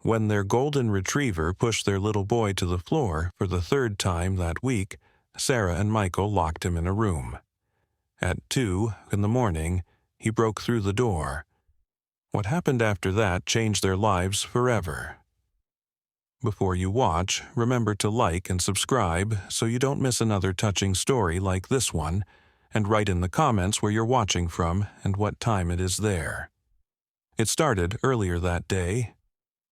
When their golden retriever pushed their little boy to the floor for the third time that week, Sarah and Michael locked him in a room. At 2 in the morning, he broke through the door. What happened after that changed their lives forever. Before you watch, remember to like and subscribe so you don't miss another touching story like this one, and write in the comments where you're watching from and what time it is there. It started earlier that day.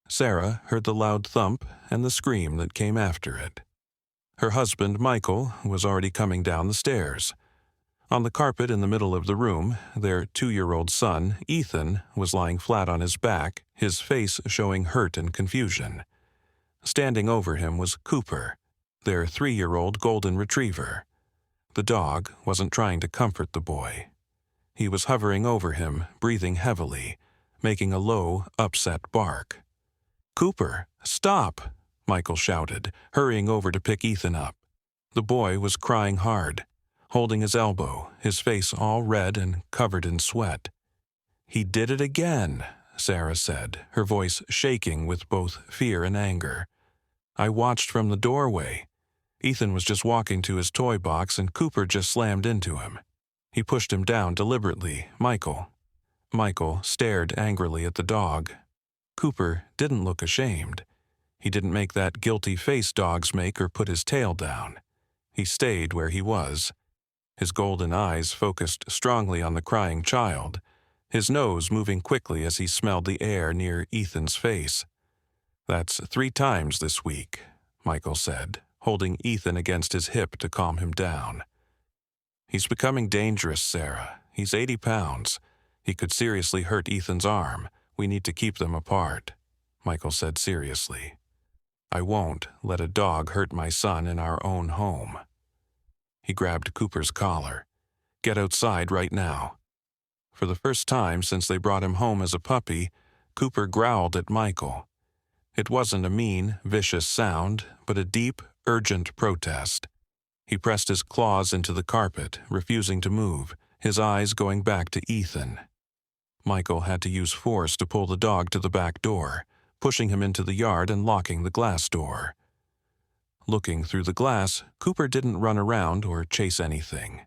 Sarah heard the loud thump and the scream that came after it. Her husband, Michael, was already coming down the stairs. On the carpet in the middle of the room, their 2-year-old son, Ethan, was lying flat on his back, his face showing hurt and confusion. Standing over him was Cooper, their 3-year-old golden retriever. The dog wasn't trying to comfort the boy. He was hovering over him, breathing heavily, making a low, upset bark. "Cooper, stop!" Michael shouted, hurrying over to pick Ethan up. The boy was crying hard, holding his elbow, his face all red and covered in sweat. "He did it again," Sarah said, her voice shaking with both fear and anger. "I watched from the doorway. Ethan was just walking to his toy box and Cooper just slammed into him. He pushed him down deliberately, Michael." Michael stared angrily at the dog. Cooper didn't look ashamed. He didn't make that guilty face dogs make or put his tail down. He stayed where he was, his golden eyes focused strongly on the crying child, his nose moving quickly as he smelled the air near Ethan's face. "That's 3 times this week," Michael said, holding Ethan against his hip to calm him down. "He's becoming dangerous, Sarah. He's 80 pounds. He could seriously hurt Ethan's arm. We need to keep them apart," Michael said seriously. "I won't let a dog hurt my son in our own home." He grabbed Cooper's collar. "Get outside right now." For the first time since they brought him home as a puppy, Cooper growled at Michael. It wasn't a mean, vicious sound, but a deep, urgent protest. He pressed his claws into the carpet, refusing to move, his eyes going back to Ethan. Michael had to use force to pull the dog to the back door, pushing him into the yard and locking the glass door. Looking through the glass, Cooper didn't run around or chase anything.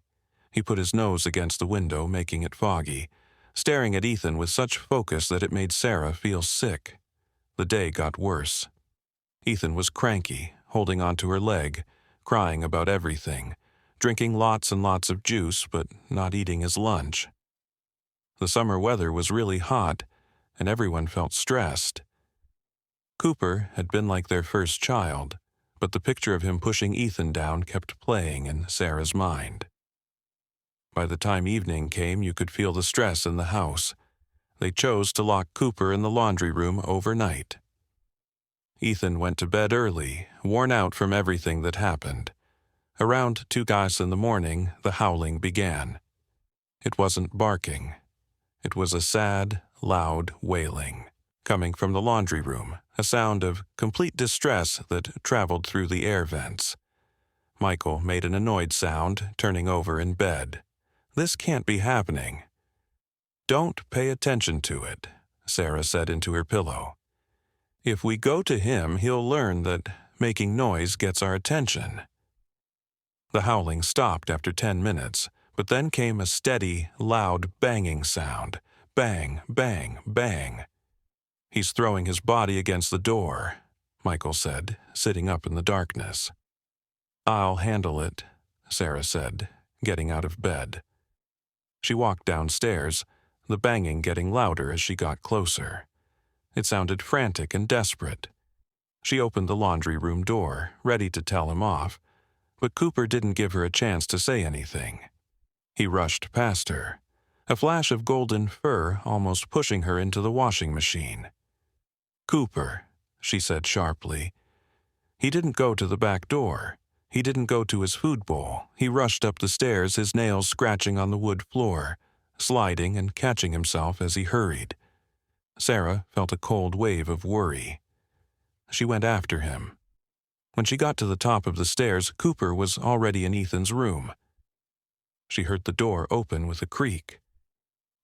He put his nose against the window, making it foggy, staring at Ethan with such focus that it made Sarah feel sick. The day got worse. Ethan was cranky, holding onto her leg, crying about everything, drinking lots and lots of juice but not eating his lunch. The summer weather was really hot, and everyone felt stressed. Cooper had been like their first child, but the picture of him pushing Ethan down kept playing in Sarah's mind. By the time evening came, you could feel the stress in the house. They chose to lock Cooper in the laundry room overnight. Ethan went to bed early, worn out from everything that happened. Around 2 in the morning, the howling began. It wasn't barking. It was a sad, loud wailing, coming from the laundry room, a sound of complete distress that traveled through the air vents. Michael made an annoyed sound, turning over in bed. "This can't be happening." "Don't pay attention to it," Sarah said into her pillow. "If we go to him, he'll learn that making noise gets our attention." The howling stopped after 10 minutes, but then came a steady, loud banging sound. Bang, bang, bang. "He's throwing his body against the door," Michael said, sitting up in the darkness. "I'll handle it," Sarah said, getting out of bed. She walked downstairs, the banging getting louder as she got closer. It sounded frantic and desperate. She opened the laundry room door, ready to tell him off, but Cooper didn't give her a chance to say anything. He rushed past her, a flash of golden fur almost pushing her into the washing machine. "Cooper," she said sharply. He didn't go to the back door. He didn't go to his food bowl. He rushed up the stairs, his nails scratching on the wood floor, sliding and catching himself as he hurried. Sarah felt a cold wave of worry. She went after him. When she got to the top of the stairs, Cooper was already in Ethan's room. She heard the door open with a creak.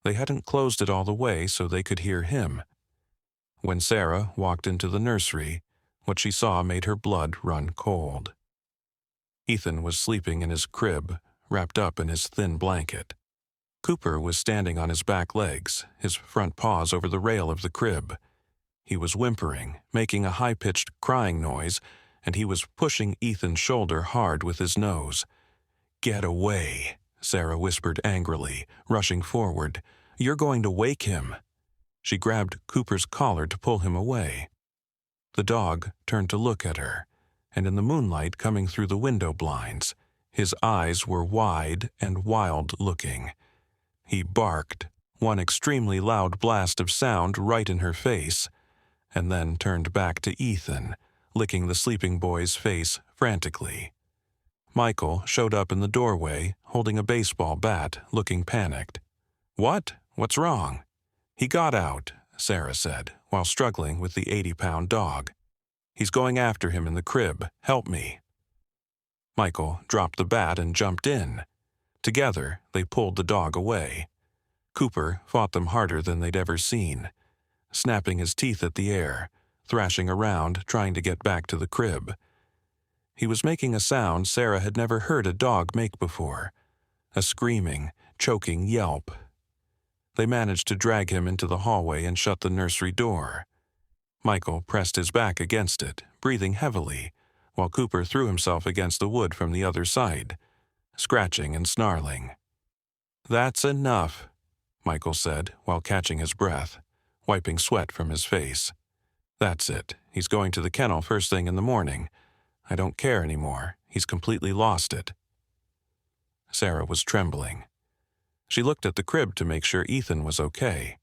They hadn't closed it all the way so they could hear him. When Sarah walked into the nursery, what she saw made her blood run cold. Ethan was sleeping in his crib, wrapped up in his thin blanket. Cooper was standing on his back legs, his front paws over the rail of the crib. He was whimpering, making a high-pitched crying noise, and he was pushing Ethan's shoulder hard with his nose. "Get away," Sarah whispered angrily, rushing forward. "You're going to wake him." She grabbed Cooper's collar to pull him away. The dog turned to look at her, and in the moonlight coming through the window blinds, his eyes were wide and wild-looking. He barked, one extremely loud blast of sound right in her face, and then turned back to Ethan, licking the sleeping boy's face frantically. Michael showed up in the doorway, holding a baseball bat, looking panicked. "What? What's wrong?" "He got out," Sarah said, while struggling with the 80-pound dog. "He's going after him in the crib. Help me." Michael dropped the bat and jumped in. Together, they pulled the dog away. Cooper fought them harder than they'd ever seen, snapping his teeth at the air, thrashing around, trying to get back to the crib. He was making a sound Sarah had never heard a dog make before, a screaming, choking yelp. They managed to drag him into the hallway and shut the nursery door. Michael pressed his back against it, breathing heavily, while Cooper threw himself against the wood from the other side, scratching and snarling. "That's enough," Michael said while catching his breath, wiping sweat from his face. "That's it. He's going to the kennel first thing in the morning. I don't care anymore. He's completely lost it." Sarah was trembling. She looked at the crib to make sure Ethan was okay.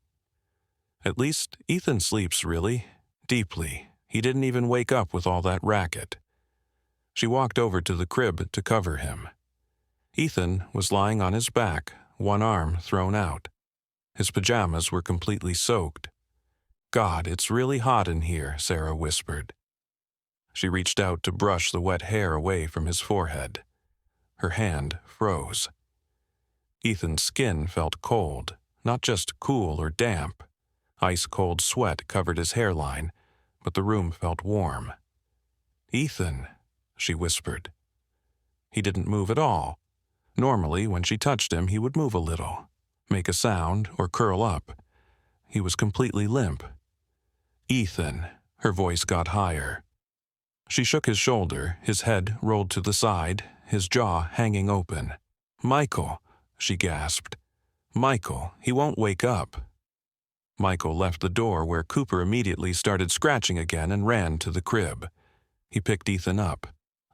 "At least Ethan sleeps, really, deeply. He didn't even wake up with all that racket." She walked over to the crib to cover him. Ethan was lying on his back, one arm thrown out. His pajamas were completely soaked. "God, it's really hot in here," Sarah whispered. She reached out to brush the wet hair away from his forehead. Her hand froze. Ethan's skin felt cold, not just cool or damp. Ice-cold sweat covered his hairline, but the room felt warm. "Ethan," she whispered. He didn't move at all. Normally, when she touched him, he would move a little, make a sound, or curl up. He was completely limp. "Ethan," her voice got higher. She shook his shoulder, his head rolled to the side, his jaw hanging open. "Michael," she gasped. "Michael, he won't wake up." Michael left the door where Cooper immediately started scratching again and ran to the crib. He picked Ethan up.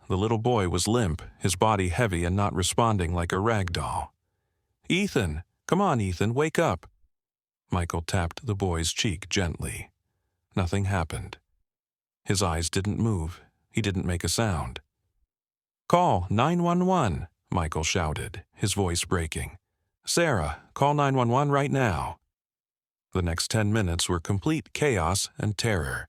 The little boy was limp, his body heavy and not responding like a rag doll. "Ethan! Come on, Ethan, wake up!" Michael tapped the boy's cheek gently. Nothing happened. His eyes didn't move. He didn't make a sound. "Call 911!" Michael shouted, his voice breaking. "Sarah, call 911 right now." The next 10 minutes were complete chaos and terror.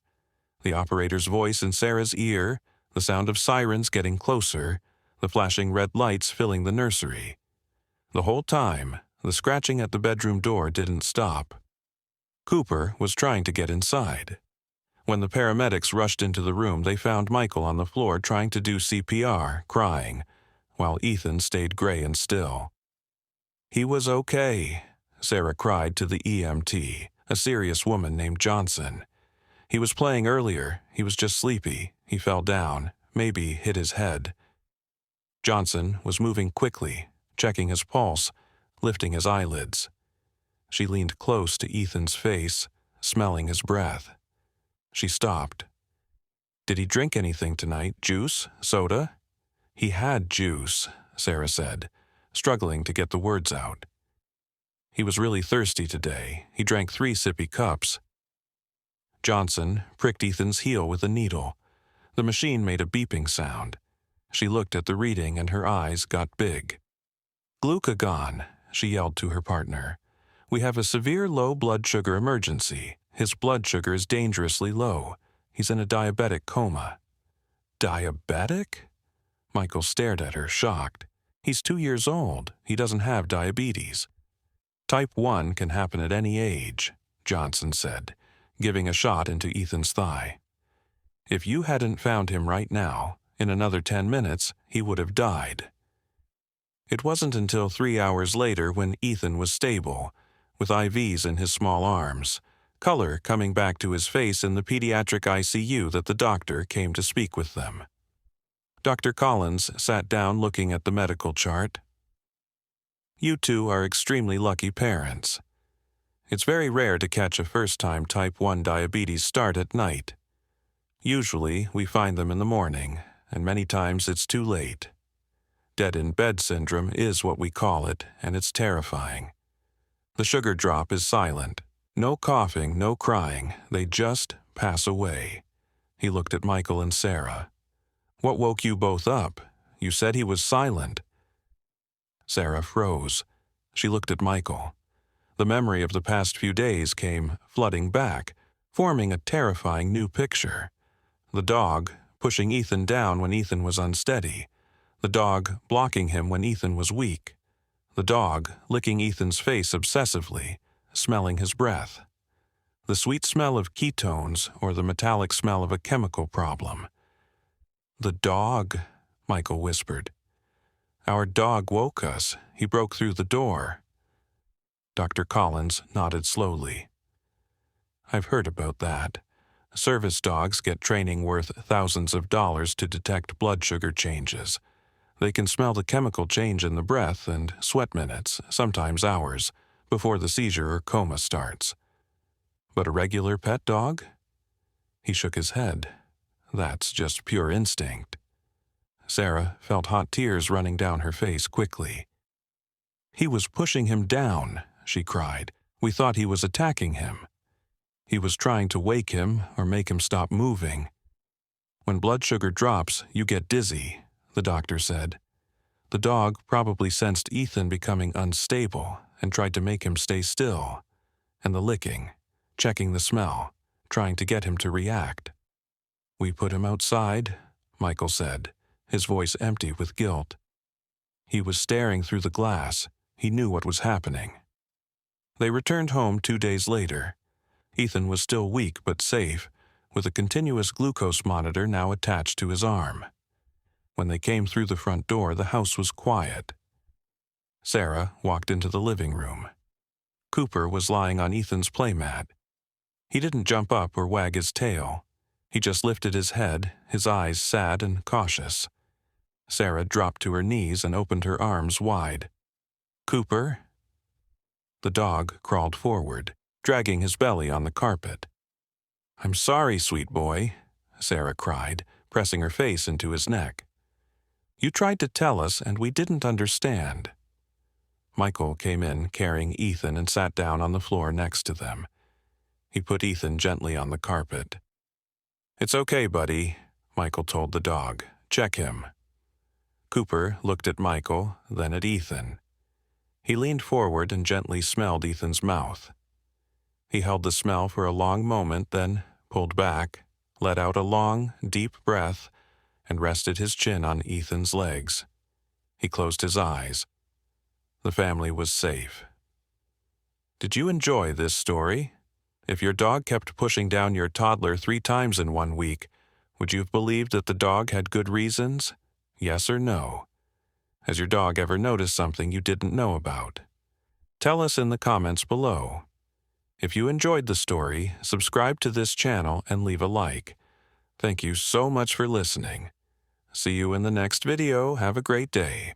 The operator's voice in Sarah's ear, the sound of sirens getting closer, the flashing red lights filling the nursery. The whole time, the scratching at the bedroom door didn't stop. Cooper was trying to get inside. When the paramedics rushed into the room, they found Michael on the floor trying to do CPR, crying, while Ethan stayed gray and still. "He was okay," Sarah cried to the EMT, a serious woman named Johnson. "He was playing earlier. He was just sleepy. He fell down, maybe hit his head." Johnson was moving quickly, checking his pulse, lifting his eyelids. She leaned close to Ethan's face, smelling his breath. She stopped. "Did he drink anything tonight? Juice? Soda?" "He had juice," Sarah said, struggling to get the words out. "He was really thirsty today. He drank 3 sippy cups." Johnson pricked Ethan's heel with a needle. The machine made a beeping sound. She looked at the reading and her eyes got big. "Glucagon," she yelled to her partner. "We have a severe low blood sugar emergency. His blood sugar is dangerously low. He's in a diabetic coma." "Diabetic?" Michael stared at her, shocked. "He's 2 years old. He doesn't have diabetes." "Type 1 can happen at any age," Johnson said. giving a shot into Ethan's thigh. If you hadn't found him right now, in another 10 minutes, he would have died. It wasn't until 3 hours later, when Ethan was stable, with IVs in his small arms, color coming back to his face in the pediatric ICU, that the doctor came to speak with them. Dr. Collins sat down looking at the medical chart. You two are extremely lucky parents. It's very rare to catch a first-time type 1 diabetes start at night. Usually, we find them in the morning, and many times it's too late. Dead-in-bed syndrome is what we call it, and it's terrifying. The sugar drop is silent. No coughing, no crying. They just pass away. He looked at Michael and Sarah. What woke you both up? You said he was silent. Sarah froze. She looked at Michael. The memory of the past few days came flooding back, forming a terrifying new picture. The dog pushing Ethan down when Ethan was unsteady. The dog blocking him when Ethan was weak. The dog licking Ethan's face obsessively, smelling his breath. The sweet smell of ketones or the metallic smell of a chemical problem. "The dog," Michael whispered. "Our dog woke us. He broke through the door." Dr. Collins nodded slowly. "I've heard about that. Service dogs get training worth thousands of dollars to detect blood sugar changes. They can smell the chemical change in the breath and sweat minutes, sometimes hours, before the seizure or coma starts. But a regular pet dog?" He shook his head. "That's just pure instinct." Sarah felt hot tears running down her face quickly. "He was pushing him down," she cried. "We thought he was attacking him. He was trying to wake him or make him stop moving. When blood sugar drops, you get dizzy," the doctor said. "The dog probably sensed Ethan becoming unstable and tried to make him stay still. And the licking, checking the smell, trying to get him to react." "We put him outside," Michael said, his voice empty with guilt. He was staring through the glass. He knew what was happening. They returned home 2 days later. Ethan was still weak but safe, with a continuous glucose monitor now attached to his arm. When they came through the front door, the house was quiet. Sarah walked into the living room. Cooper was lying on Ethan's playmat. He didn't jump up or wag his tail. He just lifted his head, his eyes sad and cautious. Sarah dropped to her knees and opened her arms wide. "Cooper?" The dog crawled forward, dragging his belly on the carpet. "I'm sorry, sweet boy," Sarah cried, pressing her face into his neck. "You tried to tell us, and we didn't understand." Michael came in carrying Ethan and sat down on the floor next to them. He put Ethan gently on the carpet. "It's okay, buddy," Michael told the dog. "Check him." Cooper looked at Michael, then at Ethan. He leaned forward and gently smelled Ethan's mouth. He held the smell for a long moment, then pulled back, let out a long, deep breath, and rested his chin on Ethan's legs. He closed his eyes. The family was safe. Did you enjoy this story? If your dog kept pushing down your toddler 3 times in 1 week, would you have believed that the dog had good reasons? Yes or no? Has your dog ever noticed something you didn't know about? Tell us in the comments below. If you enjoyed the story, subscribe to this channel and leave a like. Thank you so much for listening. See you in the next video. Have a great day.